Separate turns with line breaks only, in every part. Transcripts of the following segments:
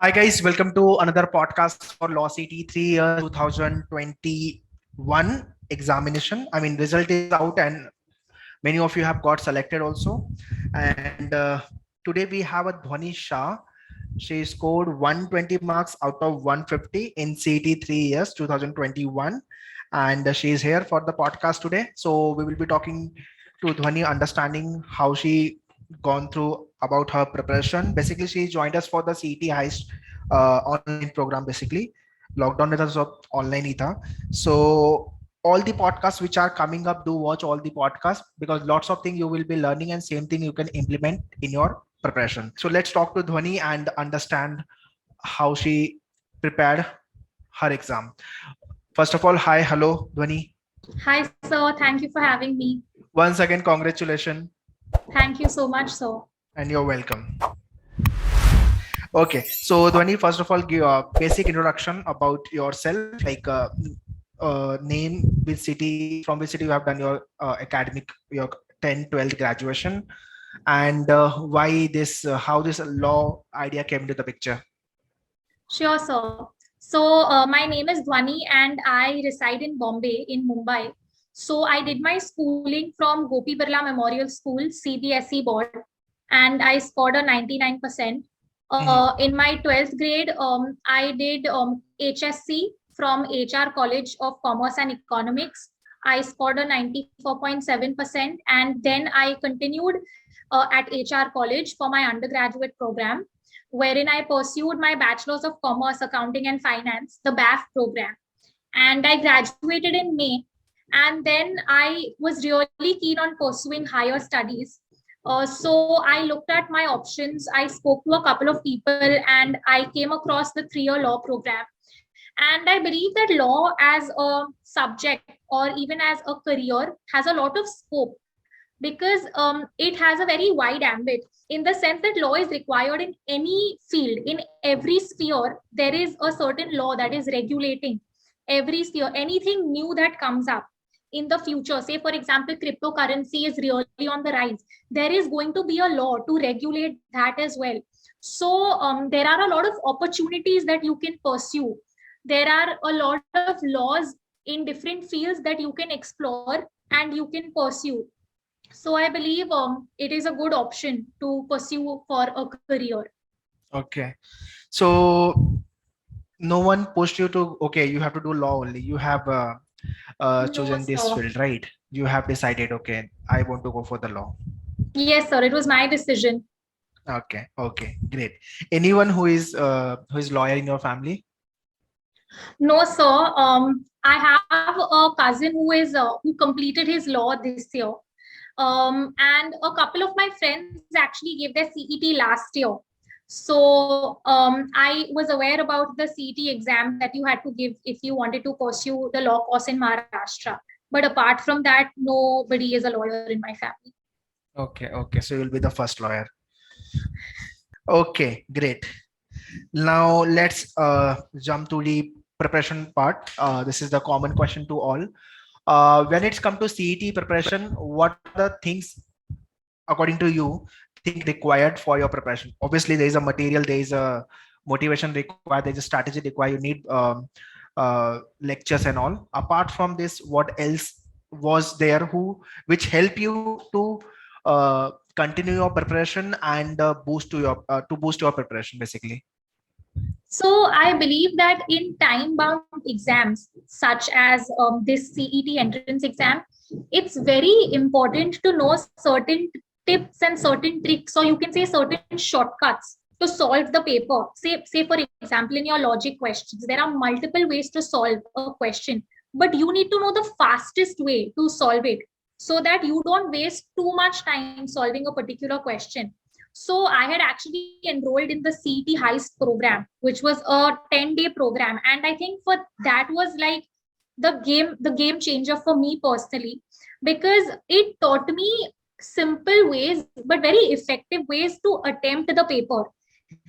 Hi guys, welcome to another podcast for LAWCET 3 years 2021 examination. I mean, result is out and many of you have got selected also. And today we have a Dhwani Shah. She scored 120 marks out of 150 in CET 3 years 2021, and she is here for the podcast today. So we will be talking to Dhwani, understanding how she gone through about her preparation. Basically, she joined us for the CET Heist online program. Basically, lockdown में था सब online ही था. So all the podcasts which are coming up, do watch all the podcasts because lots of things you will be learning and same thing you can implement in your preparation. So let's talk to Dhwani and understand how she prepared her exam. First of all, hi, hello, Dhwani.
Hi, sir. Thank you for having me.
Once again, congratulations
Thank you so much, sir.
and you're welcome. Okay, so Dhwani, first of all, give a basic introduction about yourself, like name, which city, from which city you have done your academic, your 10th, 12th graduation, and why this, how this law idea came into the picture.
Sure, sir. So, my name is Dhwani and I reside in Bombay, in Mumbai. So, I did my schooling from Gopi Birla Memorial School, CBSE board, and I scored a 99%. In my 12th grade, I did HSC from HR College of Commerce and Economics. I scored a 94.7%, and then I continued at HR College for my undergraduate program, wherein I pursued my Bachelor's of Commerce, Accounting and Finance, the BAF program. And I graduated in May. And then I was really keen on pursuing higher studies. So I looked at my options. I spoke to a couple of people and I came across the 3 year law program. And I believe that law as a subject or even as a career has a lot of scope because it has a very wide ambit in the sense that law is required in any field, in every sphere. There is a certain law that is regulating every sphere, anything new that comes up in the future. Say, for example, cryptocurrency is really on the rise. There is going to be a law to regulate that as well. So, there are a lot of opportunities that you can pursue. There are a lot of laws in different fields that you can explore and you can pursue. So I believe it is a good option to pursue for a career.
Okay, so no one pushed you to, okay, you have to do law only. You have
No,
chosen this
sir.
field, right? You have decided, okay, I want to go for the law.
Yes, sir. It was my decision.
Okay, okay, great. Anyone who is lawyer in your family?
No, sir. I have a cousin who completed his law this year. And a couple of my friends actually gave their CET last year. So I was aware about the CET exam that you had to give if you wanted to pursue the law course in Maharashtra. But apart from that, nobody is a lawyer in my family.
Okay, okay, so you'll be the first lawyer. Okay, great. Now let's jump to the preparation part. This is the common question to all. When it's come to CET preparation, what are the things, according to you, think required for your preparation? Obviously, there is a material, there is a motivation required, there is a strategy required. You need lectures and all. Apart from this, what else was there which help you to continue your preparation and boost your preparation, basically?
So I believe that in time-bound exams, such as this CET entrance exam, it's very important to know certain tips and certain tricks, or you can say certain shortcuts to solve the paper. Say for example, in your logic questions, there are multiple ways to solve a question, but you need to know the fastest way to solve it so that you don't waste too much time solving a particular question. So I had actually enrolled in the CET Heist program, which was a 10-day program. And I think for that was like the game changer for me personally, because it taught me simple ways, but very effective ways to attempt the paper.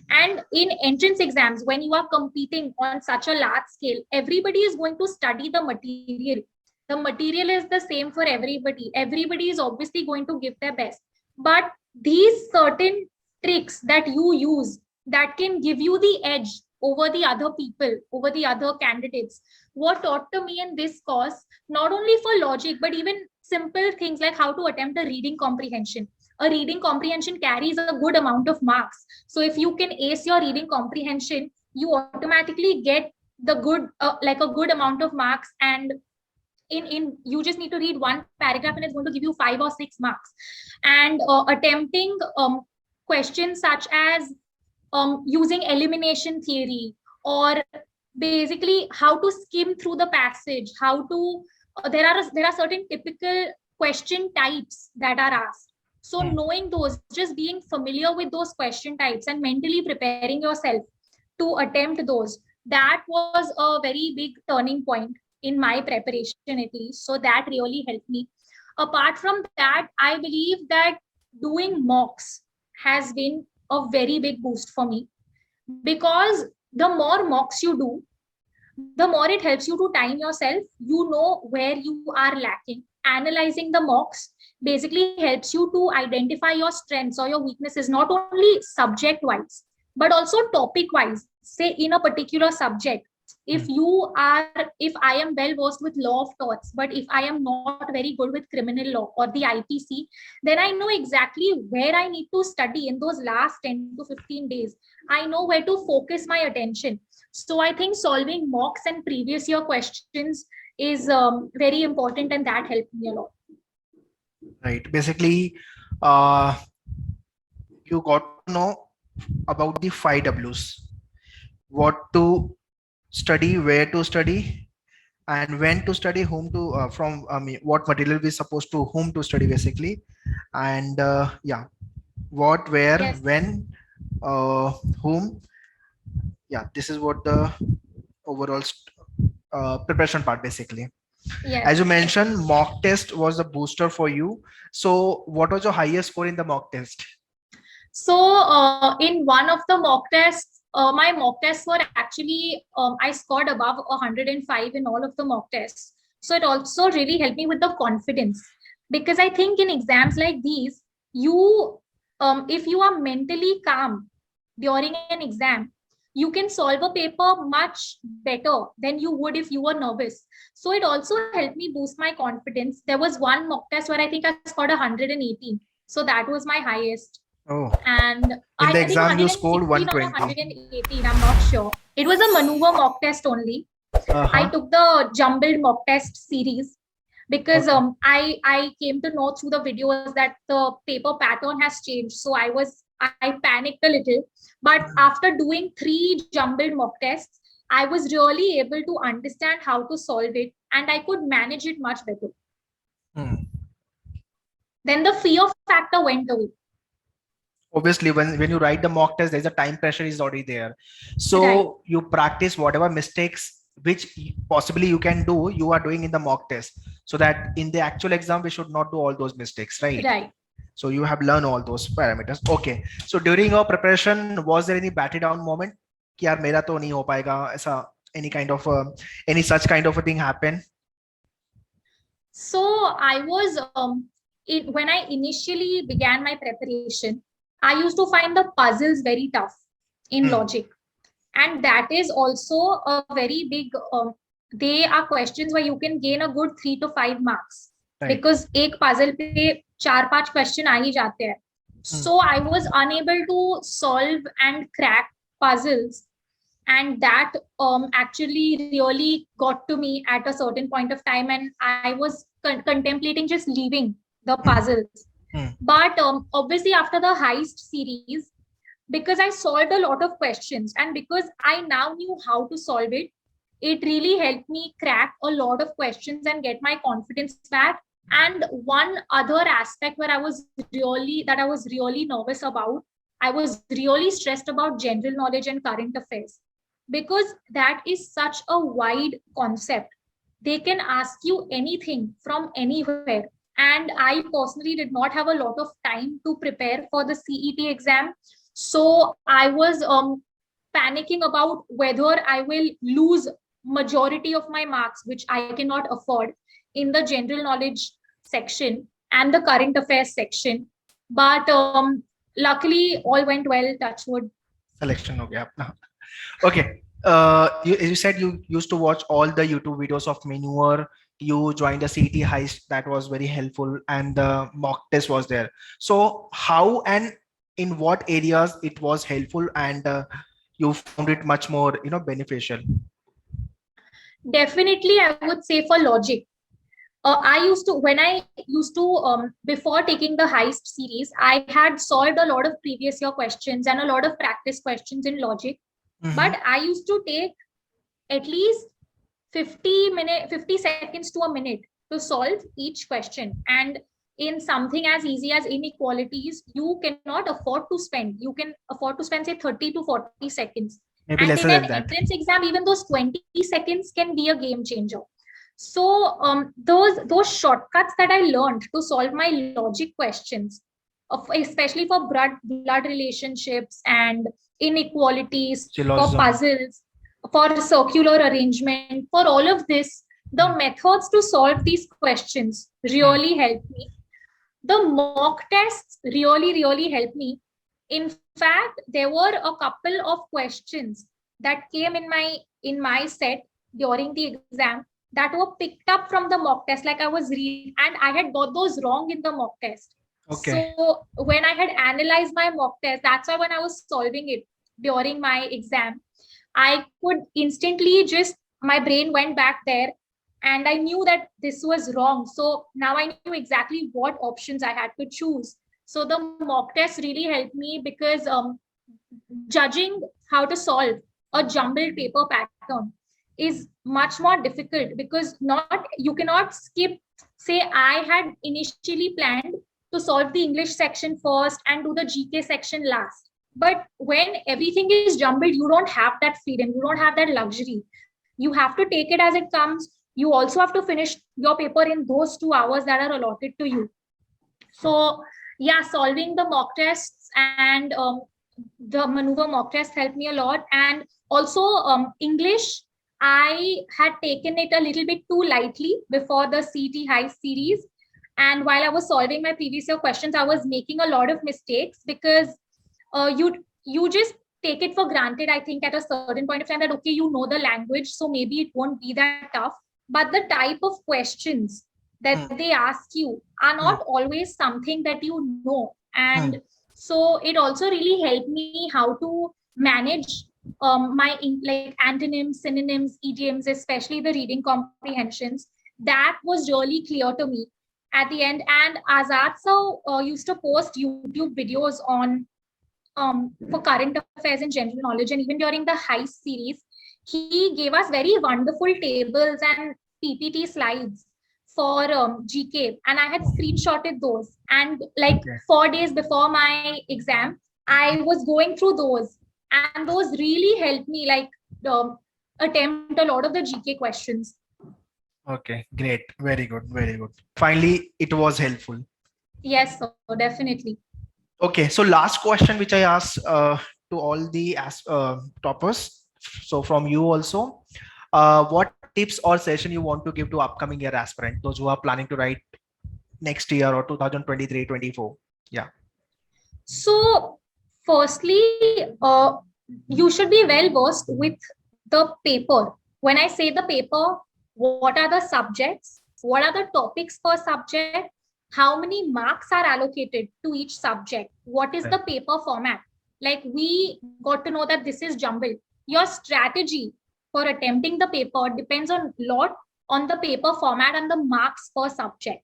And in entrance exams, when you are competing on such a large scale, everybody is going to study the material. The material is the same for everybody. Everybody is obviously going to give their best. But these certain tricks that you use that can give you the edge over the other people, over the other candidates. What taught to me in this course, not only for logic, but even simple things like how to attempt a reading comprehension. A reading comprehension carries a good amount of marks. So if you can ace your reading comprehension, you automatically get the good, like a good amount of marks. And in you just need to read one paragraph and it's going to give you 5 or 6 marks. And attempting questions such as using elimination theory, or basically how to skim through the passage, how to there are certain typical question types that are asked. So knowing those, just being familiar with those question types and mentally preparing yourself to attempt those, that was a very big turning point in my preparation, at least. So that really helped me. Apart from that, I believe that doing mocks has been a very big boost for me, because the more mocks you do, the more it helps you to time yourself. You know where you are lacking. Analyzing the mocks basically helps you to identify your strengths or your weaknesses, not only subject wise, but also topic wise. Say in a particular subject, if you are, if I am well versed with law of torts, but if I am not very good with criminal law or the IPC, then I know exactly where I need to study in those last 10 to 15 days. I know where to focus my attention. So I think solving mocks and previous year questions is very important, and that helped me a lot.
Right. Basically, uh, you got to know about the 5 Ws: what to study, where to study, and when to study, whom to from what material we supposed to whom to study basically, and yeah, what, where,
Yes.
when, whom. Yeah, this is what the overall preparation part basically.
Yes.
As you mentioned, mock test was a booster for you. So what was your highest score in the mock test?
So in one of the mock tests, my mock tests were actually, I scored above 105 in all of the mock tests. So it also really helped me with the confidence, because I think in exams like these, you, if you are mentally calm during an exam, you can solve a paper much better than you would if you were nervous. So it also helped me boost my confidence. There was one mock test where I think I scored 118. So that was my highest.
Oh,
And
in
I
the
think
exam you scored
116 or
120.
118, I'm not sure. It was a maneuver mock test only. I
Uh-huh.
took the jumbled mock test series because
Okay.
I came to know through the videos that the paper pattern has changed. So I panicked a little. But after doing 3 jumbled mock tests, I was really able to understand how to solve it, and I could manage it much better.
Hmm.
Then the fear factor went away.
Obviously, when you write the mock test, there's a time pressure is already there.
Right.
So you practice whatever mistakes which possibly you can do, you are doing in the mock test, so that in the actual exam we should not do all those mistakes, right?
Right.
So you have learned all those parameters. Okay. So during your preparation, was there any battle down moment? कि यार मेरा तो नहीं हो पाएगा ऐसा, any kind of any such kind of a thing happen?
So I was when I initially began my preparation, I used to find the puzzles very tough in logic, and that is also a very big. They are questions where you can gain a good 3 to 5 marks,
Right.
because एक puzzle पे 4-5 question आ ही जाते हैं. So I was unable to solve and crack puzzles, and that actually really got to me at a certain point of time, and I was contemplating just leaving the puzzles. But obviously after the heist series, because I solved a lot of questions and because I now knew how to solve it, it really helped me crack a lot of questions and get my confidence back. And one other aspect where I was really nervous about, I was really stressed about general knowledge and current affairs, because that is such a wide concept. They can ask you anything from anywhere. And I personally did not have a lot of time to prepare for the CET exam. So I was panicking about whether I will lose majority of my marks, which I cannot afford, in the general knowledge section and the current affairs section. But luckily, all went well, touch wood.
Selection हो गया अपना. Okay. You said you used to watch all the YouTube videos of Maneuver. You joined the CT heist. That was very helpful, and the mock test was there. So how and in what areas it was helpful, and you found it much more, beneficial.
Definitely, I would say for logic. When I used to, before taking the heist series, I had solved a lot of previous year questions and a lot of practice questions in logic.
Mm-hmm.
But I used to take at least 50 seconds to a minute to solve each question. And in something as easy as inequalities, you cannot afford to spend. You can afford to spend, say, 30 to 40 seconds.
Maybe
And in
lesser
an
than that.
entrance exam, even those 20 seconds can be a game changer. So those shortcuts that I learned to solve my logic questions, especially for blood relationships and inequalities, for
Syllogism.
puzzles, for circular arrangement, for all of this, the
Hmm.
methods to solve these questions
Hmm.
really helped me. The mock tests really helped me. In fact, there were a couple of questions that came in my set during the exam that were picked up from the mock test, like I was reading, and I had got those wrong in the mock test.
Okay.
So when I had analyzed my mock test, that's why when I was solving it during my exam, I could instantly just, my brain went back there and I knew that this was wrong. So now I knew exactly what options I had to choose. So the mock test really helped me because judging how to solve a jumbled paper pattern is much more difficult, because not you cannot skip, say I had initially planned to solve the English section first and do the GK section last, but when everything is jumbled, you don't have that freedom, you don't have that luxury. You have to take it as it comes. You also have to finish your paper in those 2 hours that are allotted to you. So yeah, solving the mock tests and the maneuver mock test helped me a lot. And also English, I had taken it a little bit too lightly before the CT High series. And while I was solving my previous year questions, I was making a lot of mistakes because you just take it for granted, I think, at a certain point of time, that okay, you know the language, so maybe it won't be that tough. But the type of questions that
Hmm.
they ask you are not
Hmm.
always something that you know. And
Hmm.
so it also really helped me how to manage like antonyms, synonyms, idioms, especially the reading comprehensions. That was really clear to me at the end. And Azad sir used to post YouTube videos on for current affairs and general knowledge. And even during the heist series, he gave us very wonderful tables and PPT slides for GK, and I had screenshotted those. And like
Okay.
4 days before my exam, I was going through those, and those really helped me like um, attempt a lot of the GK questions.
Okay. Great. Very good. Very good. Finally, it was helpful.
Yes, so definitely.
Okay. So last question, which I asked to all the toppers. So from you also, what tips or session you want to give to upcoming year aspirant, those who are planning to write next year or 2023-24? Yeah.
So, firstly, you should be well versed with the paper. When I say the paper, what are the subjects? What are the topics per subject? How many marks are allocated to each subject? What is the
Right.
paper format? Like, we got to know that this is jumbled. Your strategy for attempting the paper depends on lot on the paper format and the marks per subject.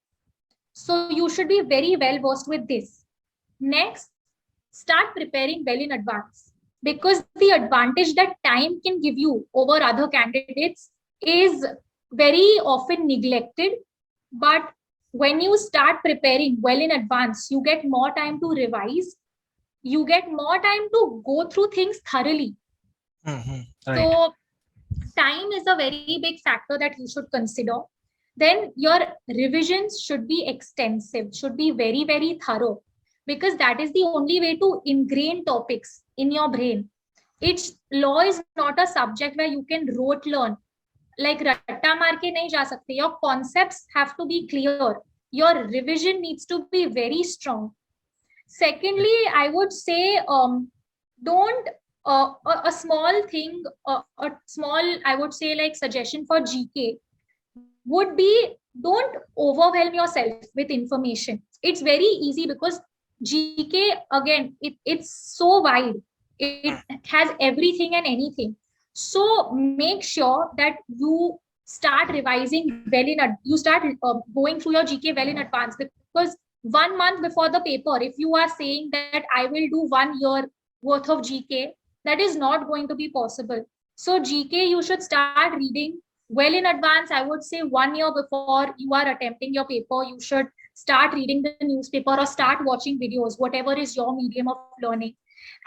So you should be very well versed with this. Next, start preparing well in advance, because the advantage that time can give you over other candidates is very often neglected. But when you start preparing well in advance, you get more time to revise, you get more time to go through things thoroughly.
Mm-hmm. Right.
So, time is a very big factor that you should consider. Then your revisions should be extensive, should be very thorough, because that is the only way to ingrain topics in your brain. It's law is not a subject where you can rote learn, like ratta maar ke nahi ja sakte. Your concepts have to be clear, your revision needs to be very strong. Secondly, I would say don't a small thing, a small, I would say, like suggestion for GK would be, don't overwhelm yourself with information. It's very easy because GK, again, it's so wide. It has everything and anything. So make sure that you start revising well you start going through your GK well in advance, because 1 month before the paper, if you are saying that I will do 1 year worth of GK, that is not going to be possible. So GK, you should start reading well in advance. I would say 1 year before you are attempting your paper, you should start reading the newspaper or start watching videos, whatever is your medium of learning,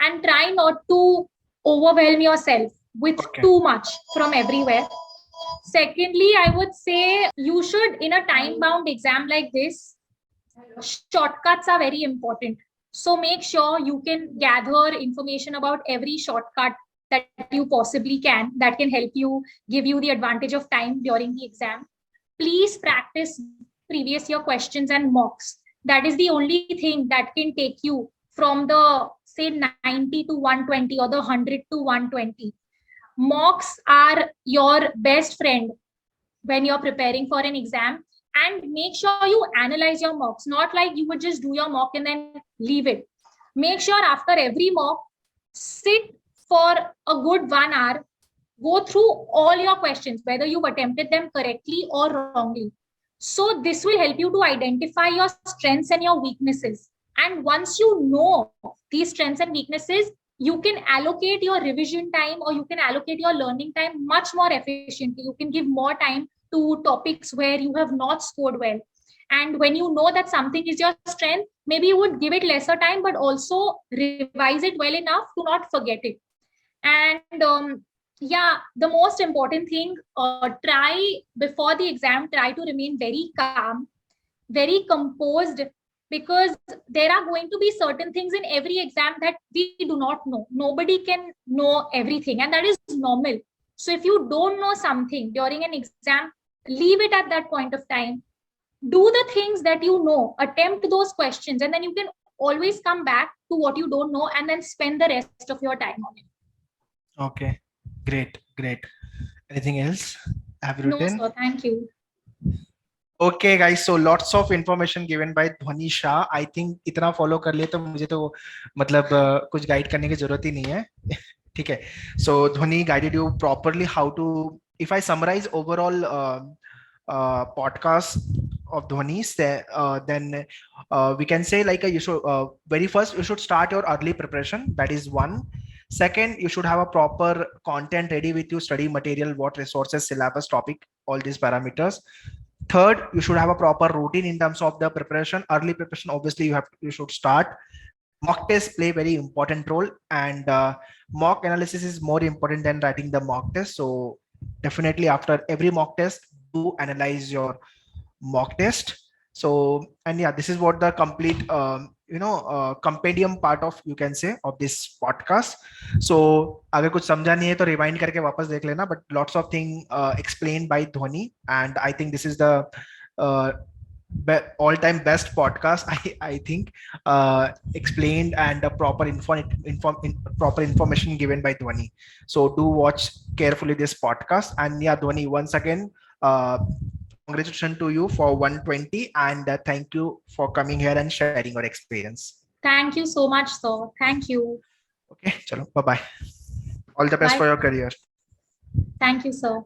and try not to overwhelm yourself with
Okay.
too much from everywhere. Secondly, I would say you should, in a time bound exam like this, shortcuts are very important. So make sure you can gather information about every shortcut that you possibly can, that can help you, give you the advantage of time during the exam. Please practice previous year questions and mocks. That is the only thing that can take you from the, say, 90 to 120 or the 100 to 120. Mocks are your best friend when you're preparing for an exam. And make sure you analyze your mocks, not like you would just do your mock and then leave it. Make sure after every mock, sit for a good 1 hour, go through all your questions, whether you've attempted them correctly or wrongly. So this will help you to identify your strengths and your weaknesses. And once you know these strengths and weaknesses, you can allocate your revision time, or you can allocate your learning time much more efficiently. You can give more time to topics where you have not scored well. And when you know that something is your strength, maybe you would give it lesser time, but also revise it well enough to not forget it. And yeah, the most important thing, try before the exam, try to remain very calm, very composed, because there are going to be certain things in every exam that we do not know. Nobody can know everything, and that is normal. So if you don't know something during an exam, leave it at that point of time. Do the things that you know, attempt those questions, and then you can always come back to what you don't know and then spend the rest of your time on it.
Okay. Great. Great. Anything else? Have you
No,
written?
sir, thank you.
Okay, guys. So lots of information given by Dhwani Shah. I think इतना follow कर लिए तो मुझे तो मतलब कुछ guide करने की जरूरत ही नहीं है. ठीक है. So Dhwani guided you properly how to. If I summarize overall podcast of Dhwani, then we can say like you should very first you should start your early preparation. That is one. Second, you should have a proper content ready with you, study material, what resources, syllabus, topic, all these parameters. Third, you should have a proper routine in terms of the preparation. Early preparation, obviously, you should start. Mock tests play very important role, and mock analysis is more important than writing the mock test. So definitely after every mock test, do analyze your mock test. So, and yeah, this is what the complete compendium part of, you can say, of this podcast. So अगर कुछ समझा नहीं है तो rewind करके वापस देख लेना, but lots of thing explained by Dhwani, and I think this is the all-time best podcast, I think, explained and proper information given by Dhwani. So do watch carefully this podcast. And yeah, Dhwani, once again, congratulations to you for 120, and thank you for coming here and sharing your experience.
Thank you so much, sir. Thank you.
Okay, chalo, bye bye. All the best
Bye.
for your career.
Thank you, sir.